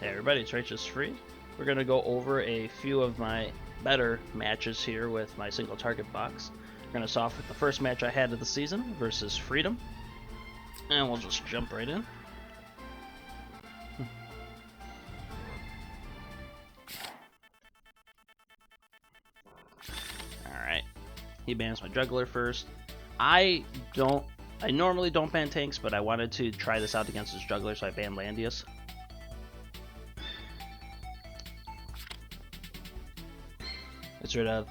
Hey everybody, it's RighteousFreed. We're going to go over a few of my better matches here with my single target box. We're going to start off with the first match I had of the season versus Freedom. And we'll just jump right in. Alright, he bans my juggler first. I normally don't ban tanks, but I wanted to try this out against his juggler, so I banned Landius. Gets rid of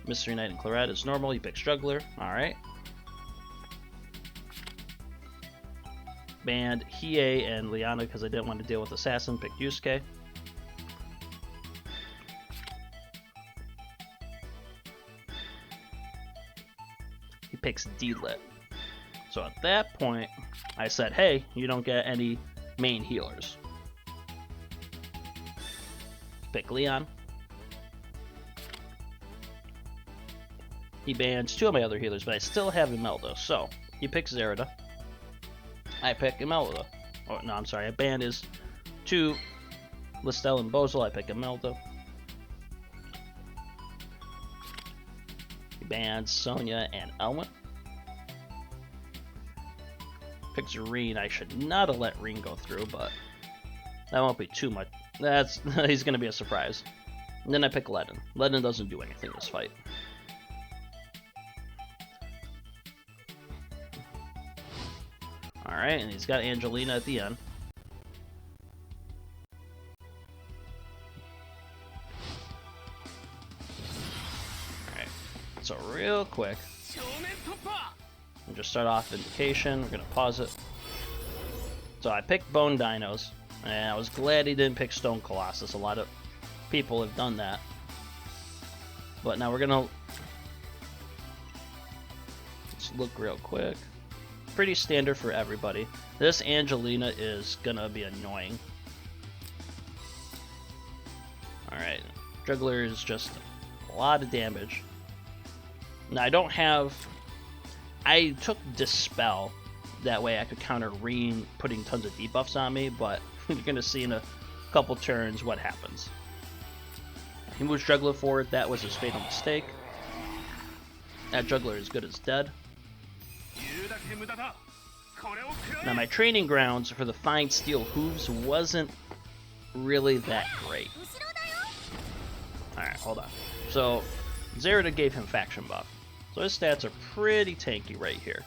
Mystery Knight and Claret as normal. He picks juggler. Alright. Banned Hiei and Liana because I didn't want to deal with Assassin. Picked Yusuke. He picks D-Lit. So at that point, I said, hey, you don't get any main healers. Pick Leon. He bans two of my other healers, but I still have Imelda. So he picks Zerida. I pick Imelda. Oh no, I'm sorry. I banned his two Listel and Bozel. I pick Imelda. He bans Sonya and Elwyn. Picks Reen. I should not have let Reen go through, but that won't be too much. He's gonna be a surprise. And then I pick Ledin. Ledin doesn't do anything this fight. Alright, and he's got Angelina at the end. Alright, so real quick, we'll just start off Vindication. We're going to pause it. So I picked Bone Dinos, and I was glad he didn't pick Stone Colossus. A lot of people have done that. But now we're going to... let's look real quick. Pretty standard for everybody. This Angelina is gonna be annoying. Alright, Juggler is just a lot of damage. Now I don't have... I took Dispel, that way I could counter Reen putting tons of debuffs on me, but you're gonna see in a couple turns what happens. He moves Juggler forward, that was his fatal mistake. That Juggler is good as dead. Now my training grounds for the Fine Steel Hooves wasn't really that great. Alright, hold on. So, Zerida gave him faction buff. So his stats are pretty tanky right here.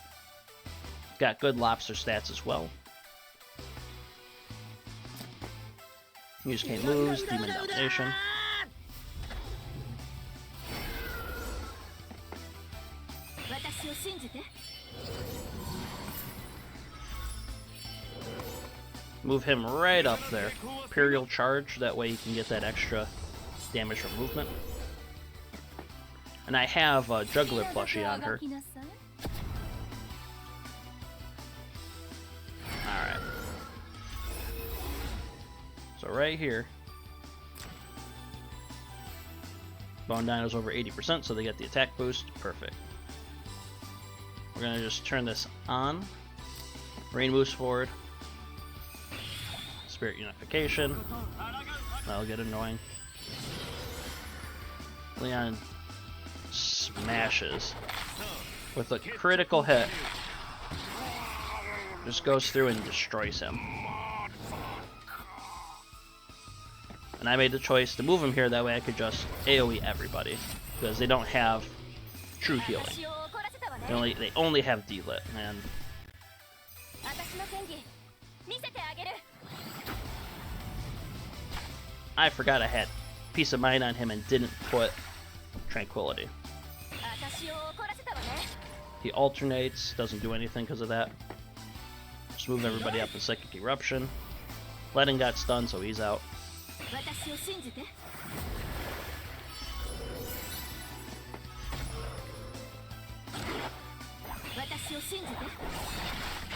Got good lobster stats as well. Yusuke moves, Demon Domination. Move him right up there. Imperial Charge, that way you can get that extra damage from movement. And I have a Juggler plushie on her. Alright. So right here, Bone Dino's over 80%, so they get the attack boost. Perfect. We're gonna just turn this on. Rain moves forward. Spirit Unification. That'll get annoying. Leon smashes with a critical hit. Just goes through and destroys him. And I made the choice to move him here, that way I could just AoE everybody. Because they don't have true healing. They only have D-Lit, and I forgot I had Peace of Mind on him and didn't put Tranquility. He alternates, doesn't do anything because of that. Just move everybody up to Psychic Eruption. Ledin got stunned, so he's out.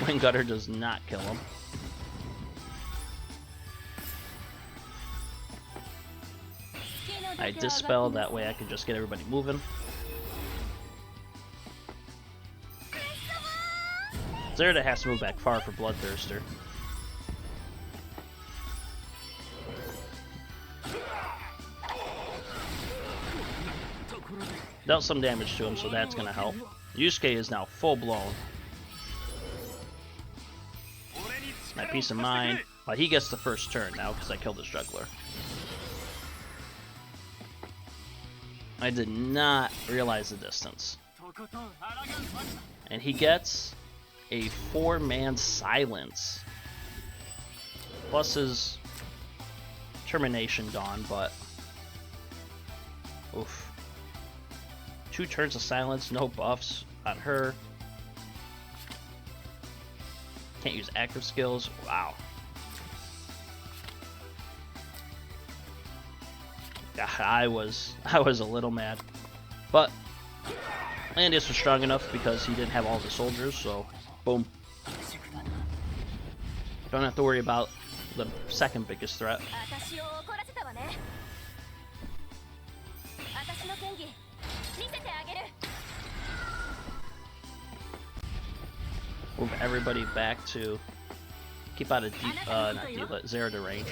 Wind Gutter does not kill him. I Dispel, that way I can just get everybody moving. Zerida has to move back far for Bloodthirster. Dealt some damage to him, so that's gonna help. Yusuke is now full blown. My peace of mind. Well, he gets the first turn now because I killed his juggler. I did not realize the distance. And he gets a 4-man silence. Plus his termination gone, but oof. 2 turns of silence, no buffs on her. Can't use active skills. Wow. I was a little mad, but Landis was strong enough because he didn't have all the soldiers, so boom. Don't have to worry about the second biggest threat. Move everybody back to keep out of Zerida range.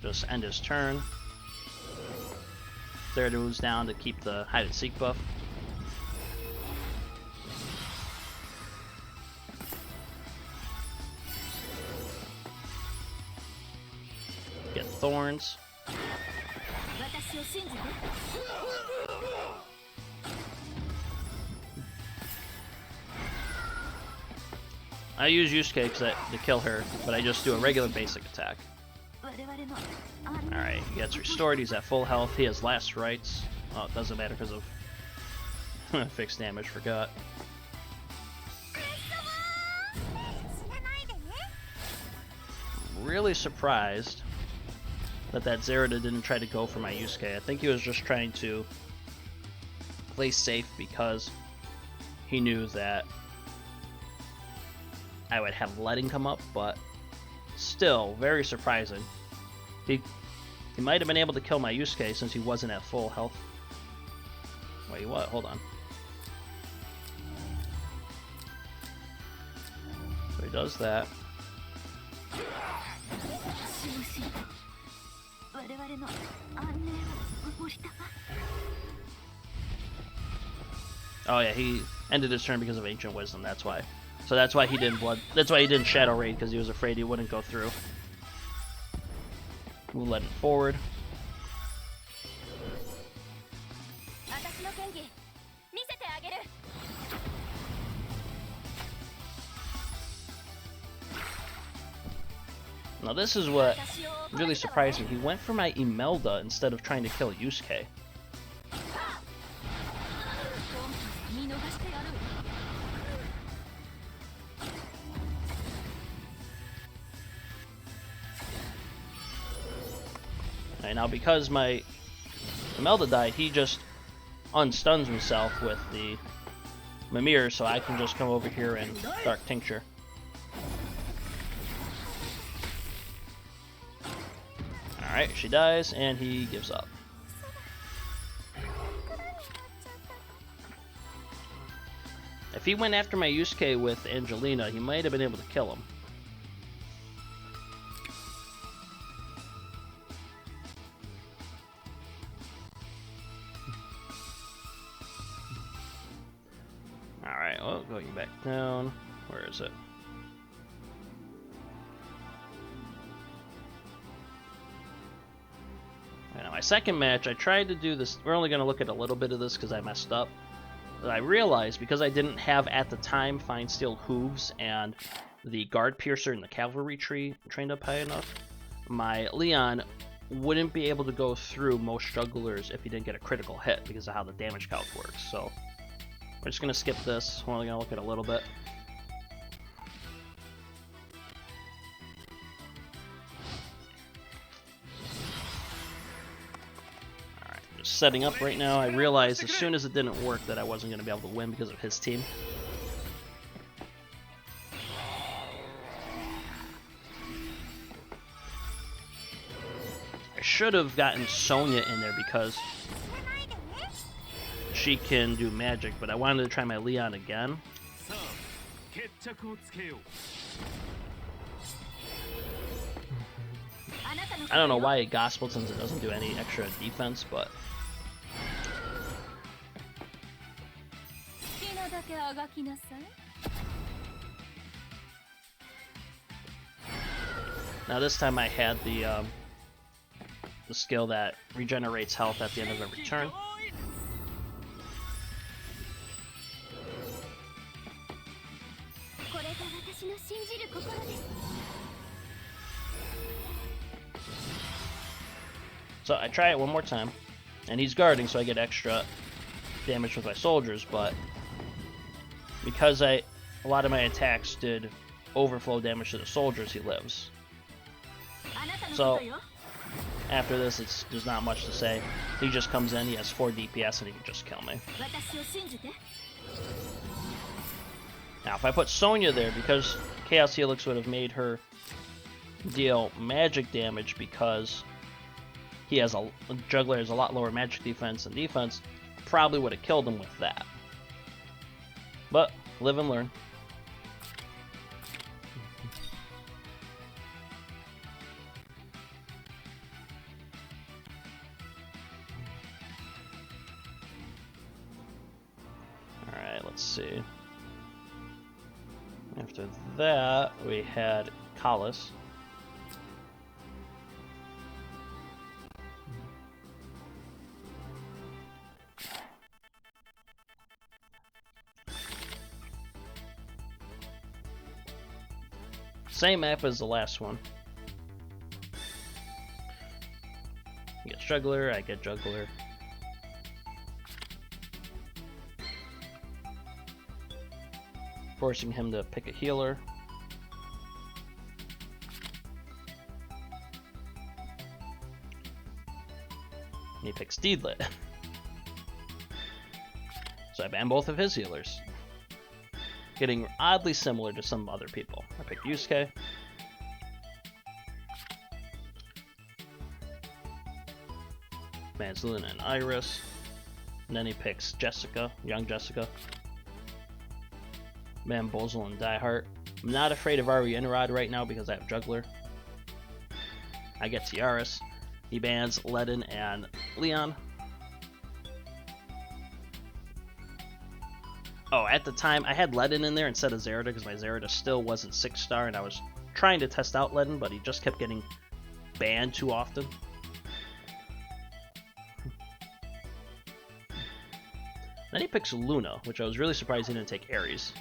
Just end his turn. Zerida moves down to keep the hide and seek buff. Get thorns. I use Yusuke to kill her, but I just do a regular basic attack. Alright, he gets restored, he's at full health, he has last rights. Oh, it doesn't matter because of fixed damage, forgot. Really surprised that Zerida didn't try to go for my Yusuke. I think he was just trying to play safe because he knew that I would have letting come up, but still very surprising. He might have been able to kill my Yusuke since he wasn't at full health. Wait, what? Hold on. So he does that. Oh yeah, he ended his turn because of Ancient Wisdom, that's why. So that's why he didn't Shadow Raid, because he was afraid he wouldn't go through. We'll let him forward. Now this is what really surprised me. He went for my Imelda instead of trying to kill Yusuke. Right, now because my Imelda died, he just unstuns himself with the Mimir, so I can just come over here and Dark Tincture. Alright, she dies, and he gives up. If he went after my Yusuke with Angelina, he might have been able to kill him. Alright, well, going back down. Where is it? Now, my second match, I tried to do this. We're only going to look at a little bit of this because I messed up. But I realized because I didn't have at the time Fine Steel Hooves and the Guard Piercer and the Cavalry Tree trained up high enough, my Leon wouldn't be able to go through most jugglers if he didn't get a critical hit because of how the damage calc works. So we're just going to skip this. We're only going to look at a little bit. Setting up right now. I realized as soon as it didn't work that I wasn't going to be able to win because of his team. I should have gotten Sonya in there because she can do magic, but I wanted to try my Leon again. I don't know why Gospel, since it doesn't do any extra defense, but now this time I had the skill that regenerates health at the end of every turn. So I try it one more time, and he's guarding, so I get extra damage with my soldiers, but because a lot of my attacks did overflow damage to the soldiers, he lives. So after this, there's not much to say. He just comes in, he has 4 DPS, and he can just kill me. Now, if I put Sonya there, because Chaos Helix would have made her deal magic damage because Juggler has a lot lower magic defense and defense, probably would have killed him with that. But, live and learn. Alright, let's see. After that, we had Kalis. Same map as the last one. He gets Juggler, I get Juggler. Forcing him to pick a healer. And he picks Deedlit. So I ban both of his healers. Getting oddly similar to some other people. I picked Yusuke. Bans Luna and Iris. And then he picks Jessica, young Jessica. Bamboozle and Dieheart. I'm not afraid of Ari Inrod right now because I have Juggler. I get Tiaris. He bans Ledin and Leon. Oh, at the time, I had Ledin in there instead of Zerida because my Zerida still wasn't 6-star, and I was trying to test out Ledin, but he just kept getting banned too often. Then he picks Luna, which I was really surprised he didn't take Ares.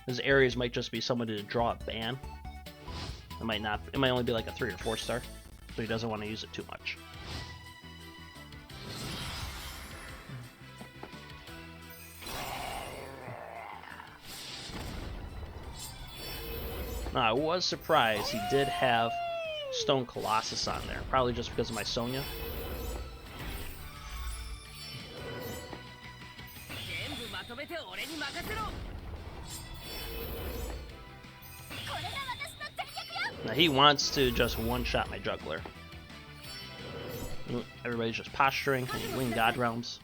His Ares might just be someone to draw a ban. It might not. It might only be like a 3 or 4-star, so he doesn't want to use it too much. Now, I was surprised he did have Stone Colossus on there, probably just because of my Sonya. Now he wants to just one-shot my Juggler. Everybody's just posturing and win God Realms.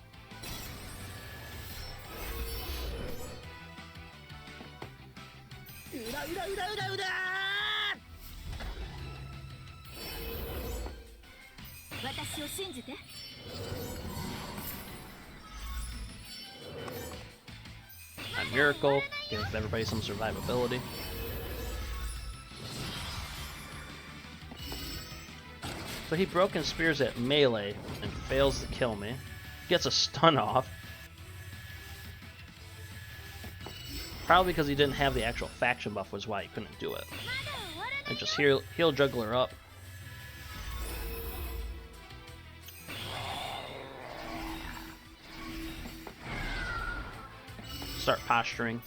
A Miracle, give everybody some survivability. So he Broken Spears at melee and fails to kill me. Gets a stun off. Probably because he didn't have the actual faction buff was why he couldn't do it. And just heal Juggler up. Start posturing.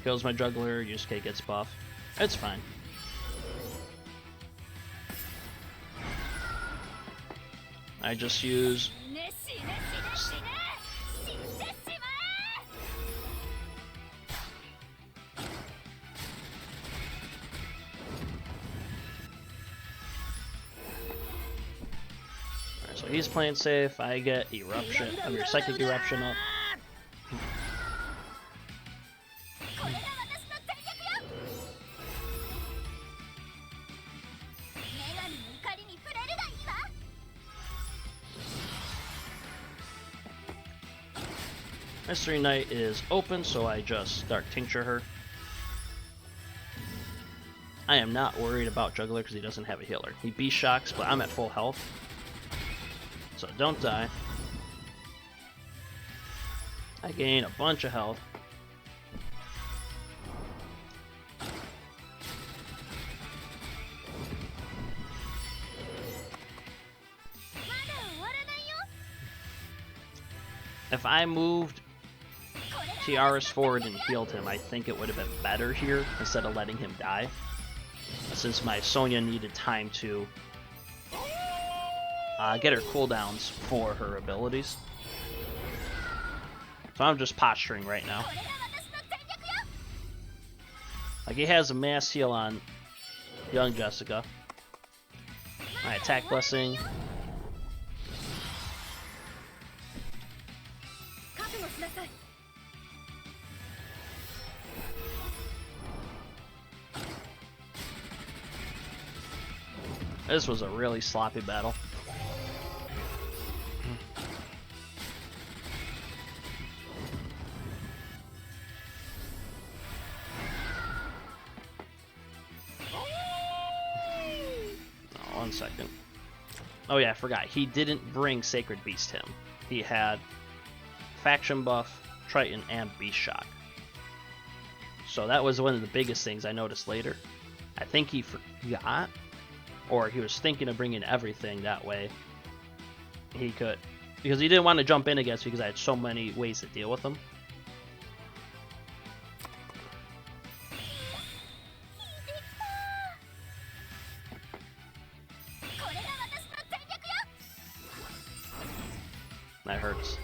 Kills my Juggler, Yusuke gets buff. It's fine. I just use... So he's playing safe. I get eruption, I mean psychic eruption up. Mystery Knight is open, so I just Dark Tincture her. I am not worried about Juggler because he doesn't have a healer. He Beast Shocks, but I'm at full health. So don't die. I gain a bunch of health. If I moved Tiaras forward and healed him, I think it would have been better here instead of letting him die. Since my Sonya needed time to get her cooldowns for her abilities. So I'm just posturing right now. Like, he has a mass heal on young Jessica. My attack blessing. This was a really sloppy battle. Oh, 1 second. Oh yeah, I forgot. He didn't bring Sacred Beast him. He had Faction Buff, Triton, and Beast Shock. So that was one of the biggest things I noticed later. I think he forgot, or he was thinking of bringing everything that way. He could, because he didn't want to jump in against me because I had so many ways to deal with him. That hurts.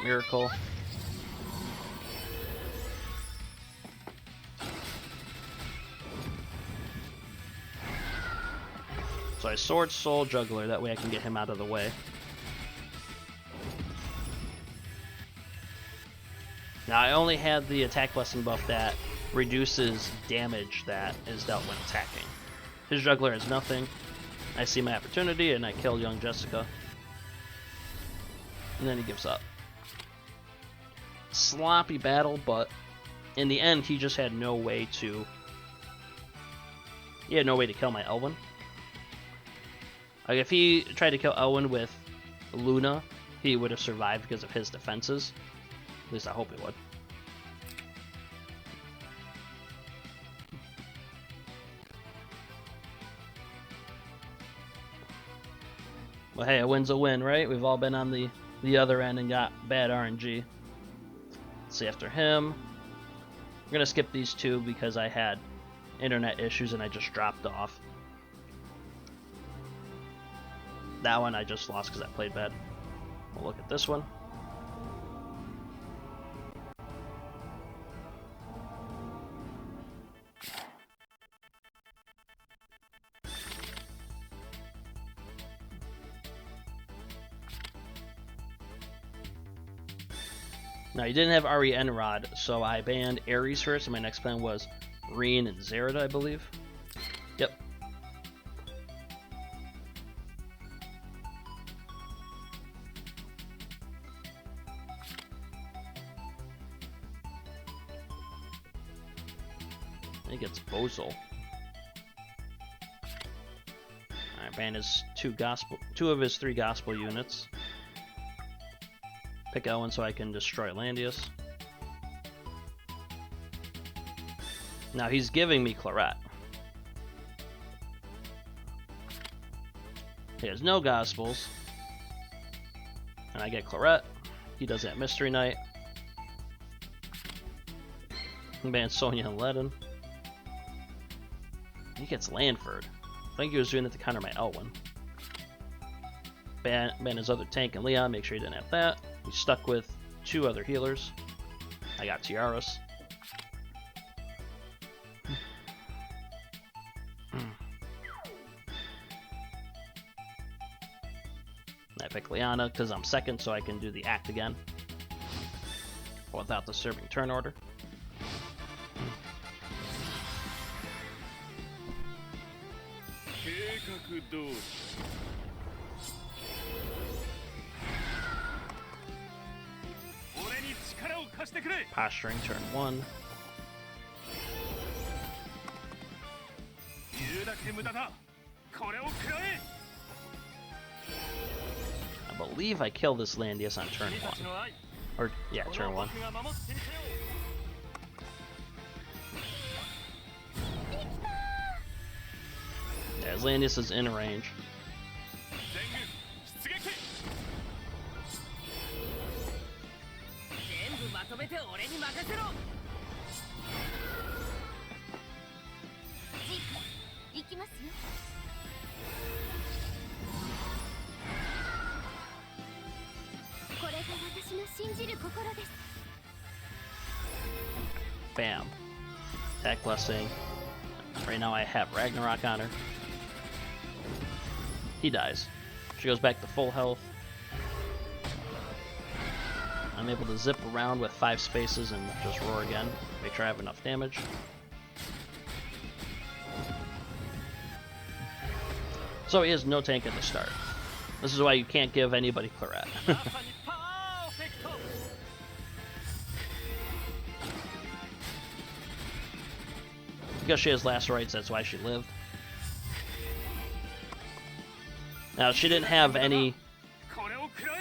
Miracle. So I Sword Soul Juggler, that way I can get him out of the way. Now I only had the attack blessing buff that reduces damage that is dealt when attacking. His Juggler has nothing. I see my opportunity and I kill young Jessica. And then he gives up. Sloppy battle, but in the end he just had no way to... He had no way to kill my Elwyn. Like, if he tried to kill Elwyn with Luna, he would have survived because of his defenses. At least I hope he would. Well, hey, a win's a win, right? We've all been on the other end and got bad RNG. Let's see, after him, we're going to skip these two because I had internet issues and I just dropped off. That one I just lost because I played bad. We'll look at this one. Now, you didn't have Ari Enrod, so I banned Ares first, and my next plan was Reen and Zerida, I believe. Yep. I think it's Bozel. Alright, ban his two of his 3 gospel units. Pick Elwyn so I can destroy Landius. Now he's giving me Claret. He has no gospels. And I get Claret. He does that Mystery Knight. Ban Sonya and Ledin. He gets Lanford. I think he was doing it to counter my Elwyn. Ban his other tank and Leon, make sure he didn't have that. He's stuck with 2 other healers. I got Tiaras. I pick Liana because I'm second, so I can do the act again without disturbing turn order. Posturing turn 1. I believe I kill this Landius on turn 1. Or, yeah, turn 1. Yeah, his Landius is in range. Bam. Attack blessing. Right now I have Ragnarok on her. He dies. She goes back to full health. I'm able to zip around with 5 spaces and just roar again. Make sure I have enough damage. So he has no tank at the start. This is why you can't give anybody Claret. Because she has lacerates, that's why she lived. Now, she didn't have any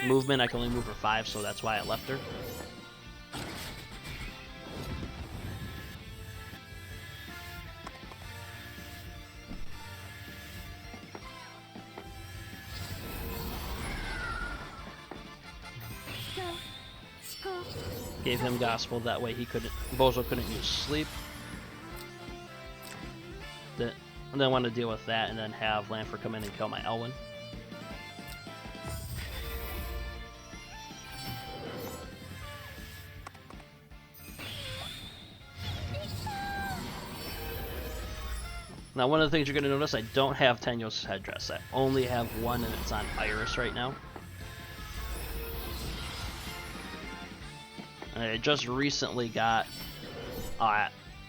movement. I can only move her 5, so that's why I left her. Gave him Gospel, that way he couldn't, Bozo couldn't use Sleep. And then want to deal with that and then have Lanford come in and kill my Elwyn. Now, one of the things you're going to notice, I don't have Tenyo's headdress. I only have one, and it's on Iris right now. And I just recently got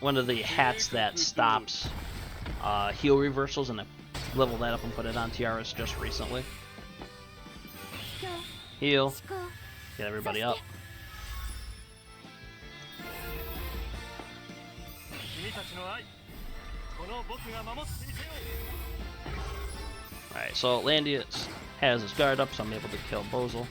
one of the hats that stops heal reversals, and I leveled that up and put it on Tiaras just recently. Heal. Get everybody up. Alright, so Landius has his guard up, so I'm able to kill Bozel.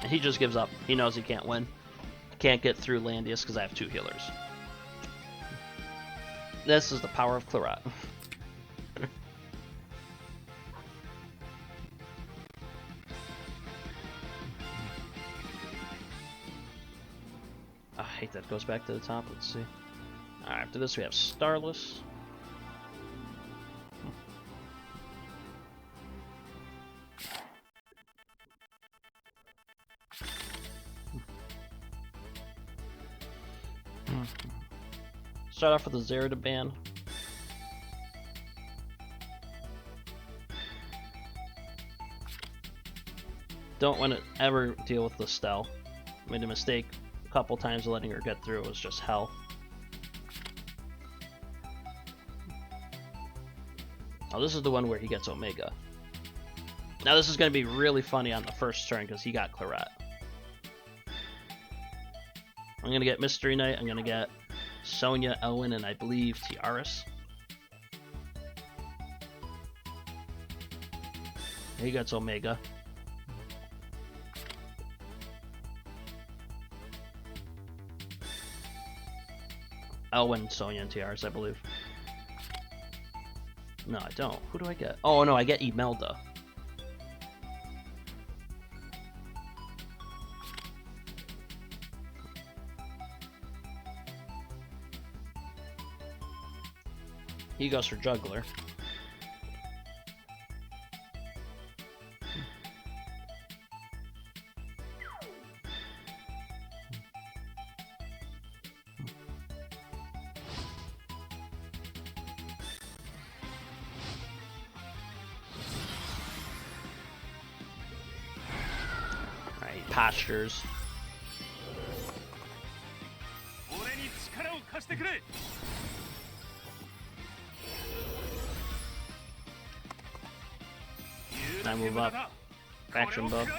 And he just gives up. He knows he can't win. Can't get through Landius because I have 2 healers. This is the power of Claret. I hate that it goes back to the top. Let's see. Alright, after this we have Starless. Start off with the Zerida ban. Don't want to ever deal with the Stell. Made a mistake a couple times letting her get through. It was just hell. Oh, this is the one where he gets Omega. Now this is going to be really funny on the first turn because he got Claret. I'm going to get Mystery Knight. I'm going to get Sonya, Elwyn, and I believe Tiaras. He gets Omega. Elwyn, Sonya, and Tiaras, I believe. No, I don't. Who do I get? Oh, no, I get Imelda. He goes for Juggler. postures. I move up. Action buff.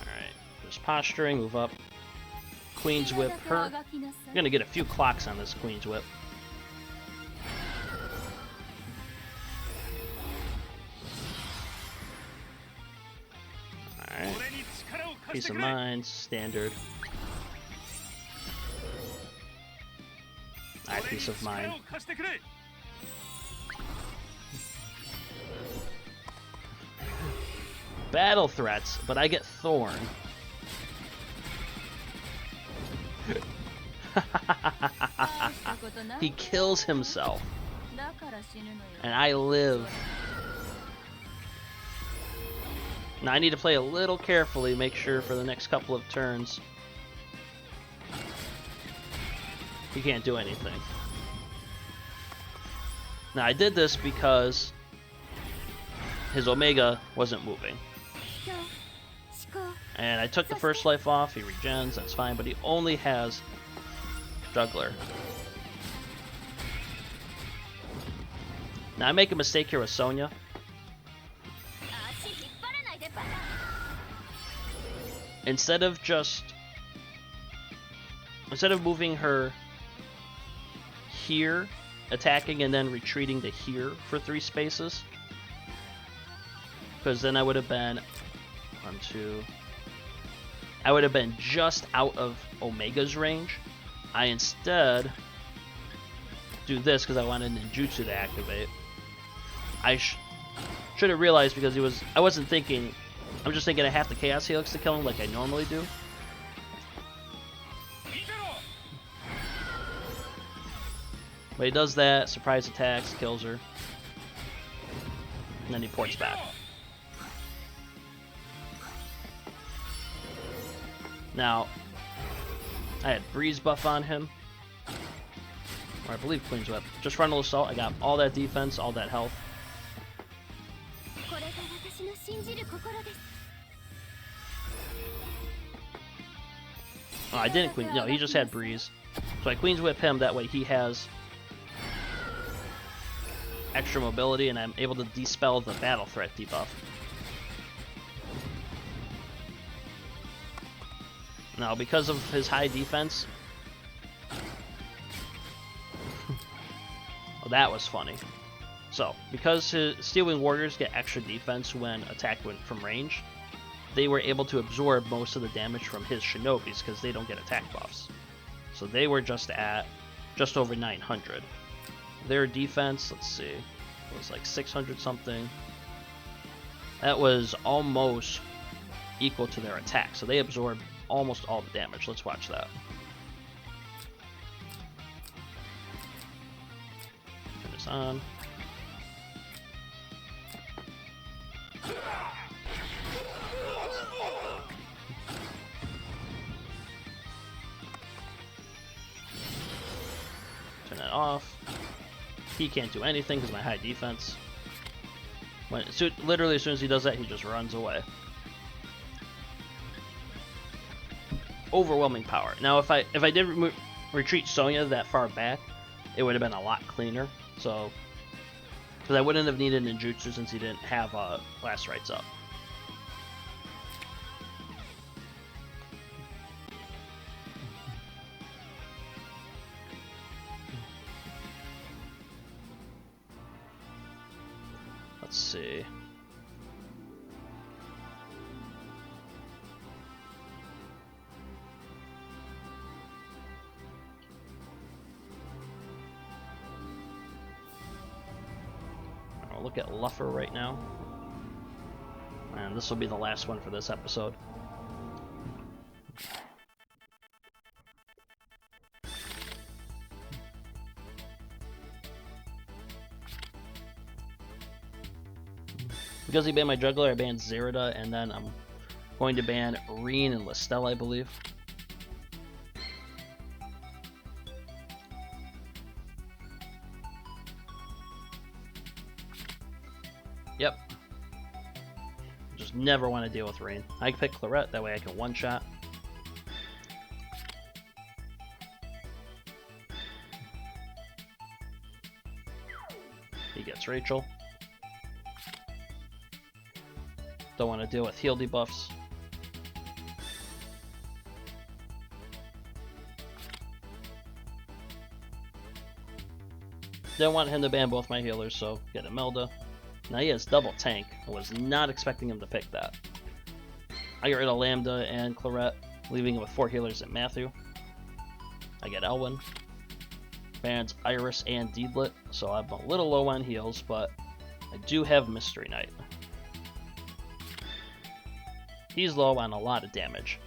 Alright, just posturing, move up. Queen's Whip her. I'm gonna get a few clocks on this Queen's Whip. Alright. Peace of mind, standard. Alright, peace of mind. Battle threats, but I get Thorn. He kills himself. And I live. Now I need to play a little carefully, make sure for the next couple of turns he can't do anything. Now I did this because his Omega wasn't moving. And I took the first life off, he regens, that's fine, but he only has Juggler. Now I make a mistake here with Sonya. Instead of moving her here, attacking and then retreating to here for 3 spaces, because then I would have been I would have been just out of Omega's range. I instead do this because I wanted ninjutsu to activate. I should have realized because I wasn't thinking. I'm just thinking I have the Chaos Helix to kill him like I normally do. But he does that, surprise attacks, kills her. And then he ports back. Now, I had Breeze buff on him. Or I believe Queen's Whip. Just Frontal Assault, I got all that defense, all that health. Oh, I didn't Queen. No, he just had Breeze. So I Queen's Whip him, that way he has extra mobility and I'm able to dispel the battle threat debuff. Now, because of his high defense... well, that was funny. So, because his Steelwing Warriors get extra defense when attacked from range, they were able to absorb most of the damage from his Shinobis because they don't get attack buffs. So they were just at just over 900. Their defense, let's see, was like 600 something. That was almost equal to their attack, so they absorbed almost all the damage. Let's watch that. Turn this on. Turn that off. He can't do anything because of my high defense. Literally, as soon as he does that, he just runs away. Overwhelming power. Now, if I did retreat Sonya that far back, it would have been a lot cleaner. So, because I wouldn't have needed ninjutsu since he didn't have Last Rites up. Let's see. I'll look at Luffer right now. And this will be the last one for this episode. Because he banned my juggler, I banned Zerida, and then I'm going to ban Reen and Listel, I believe. Yep. Just never want to deal with Reen. I can pick Claret, that way I can one-shot. He gets Rachel. Don't want to deal with heal debuffs. Don't want him to ban both my healers, so get Imelda. Now he has double tank. I was not expecting him to pick that. I get rid of Lambda and Claret, leaving him with 4 healers and Matthew. I get Elwyn. Bans Iris and Deedlit, so I'm a little low on heals, but I do have Mystery Knight. He's low on a lot of damage.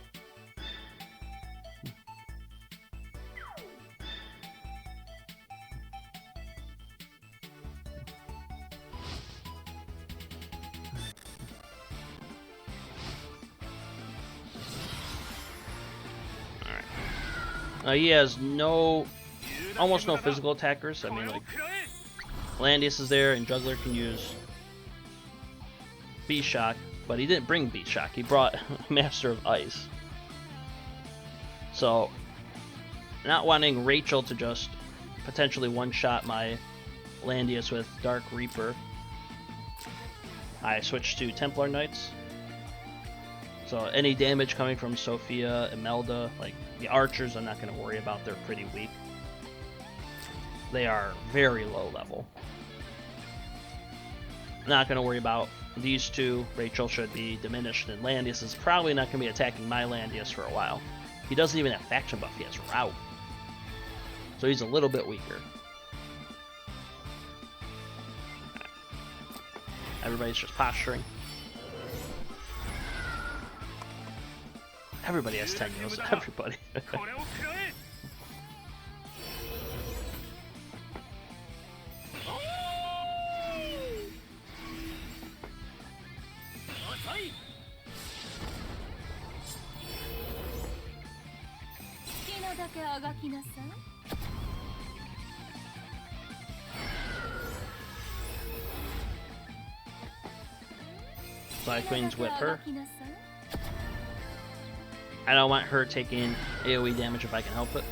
He has almost no physical attackers. I mean, like, Landius is there, and Juggler can use B-Shock, but he didn't bring B-Shock. He brought Master of Ice. So, not wanting Rachel to just potentially one-shot my Landius with Dark Reaper, I switched to Templar Knights. So any damage coming from Sophia, Imelda, like the archers, I'm not going to worry about. They're pretty weak. They are very low level. Not going to worry about these two. Rachel should be diminished, and Landius is probably not going to be attacking my Landius for a while. He doesn't even have faction buff, he has rout. So he's a little bit weaker. Everybody's just posturing. Everybody has 10 heals. Everybody. Queen's whip her. I don't want her taking AoE damage if I can help it.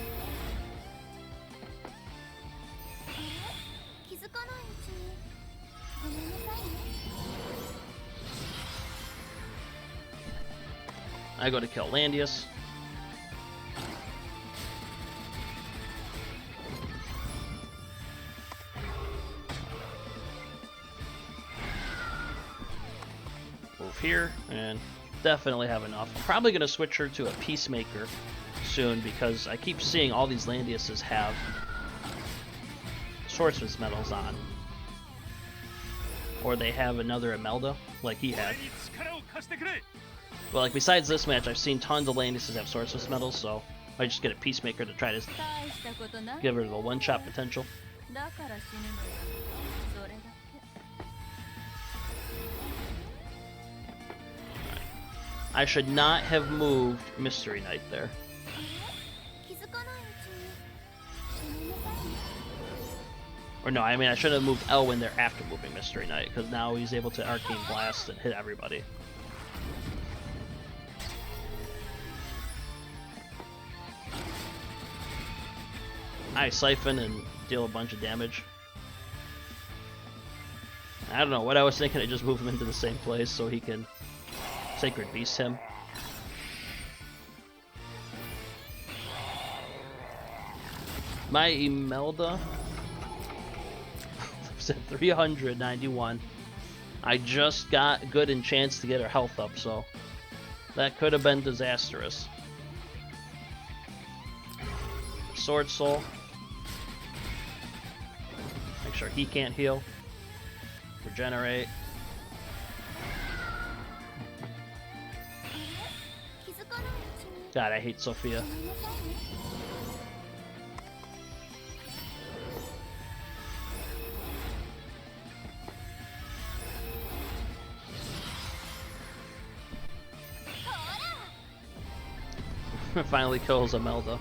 I go to kill Landius. Move here, and definitely have enough. I'm probably going to switch her to a Peacemaker soon, because I keep seeing all these Landiuses have Swordsman's medals on. Or they have another Imelda, like he had. Well, like besides this match, I've seen tons of Landiuses have Swordsman's medals, so I just get a Peacemaker to try to give her the one-shot potential. I should not have moved Mystery Knight there. Or no, I mean I should have moved Elwyn there after moving Mystery Knight, because now he's able to Arcane Blast and hit everybody. I Siphon and deal a bunch of damage. I don't know what I was thinking, I just moved him into the same place so he can Sacred Beast him. My Imelda lives at 391. I just got good and chance to get her health up, so that could have been disastrous. Sword Soul. Make sure he can't heal. Regenerate. God, I hate Sophia. Finally kills Imelda.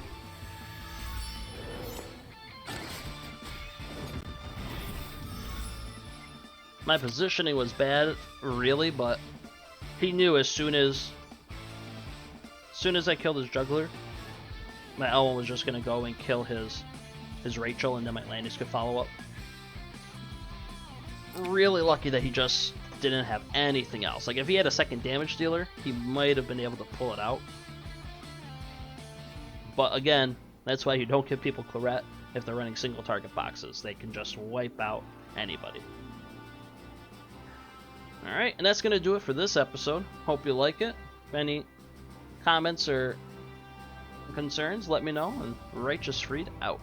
My positioning was bad, really, but he knew as soon as I killed his juggler, my L1 was just gonna go and kill his Rachel, and then my Landis could follow up. Really lucky that he just didn't have anything else. Like, if he had a second damage dealer, he might have been able to pull it out. But again, that's why you don't give people Claret if they're running single target boxes. They can just wipe out anybody. Alright, and that's going to do it for this episode. Hope you like it. If any comments or concerns, let me know. And RighteousFreed out.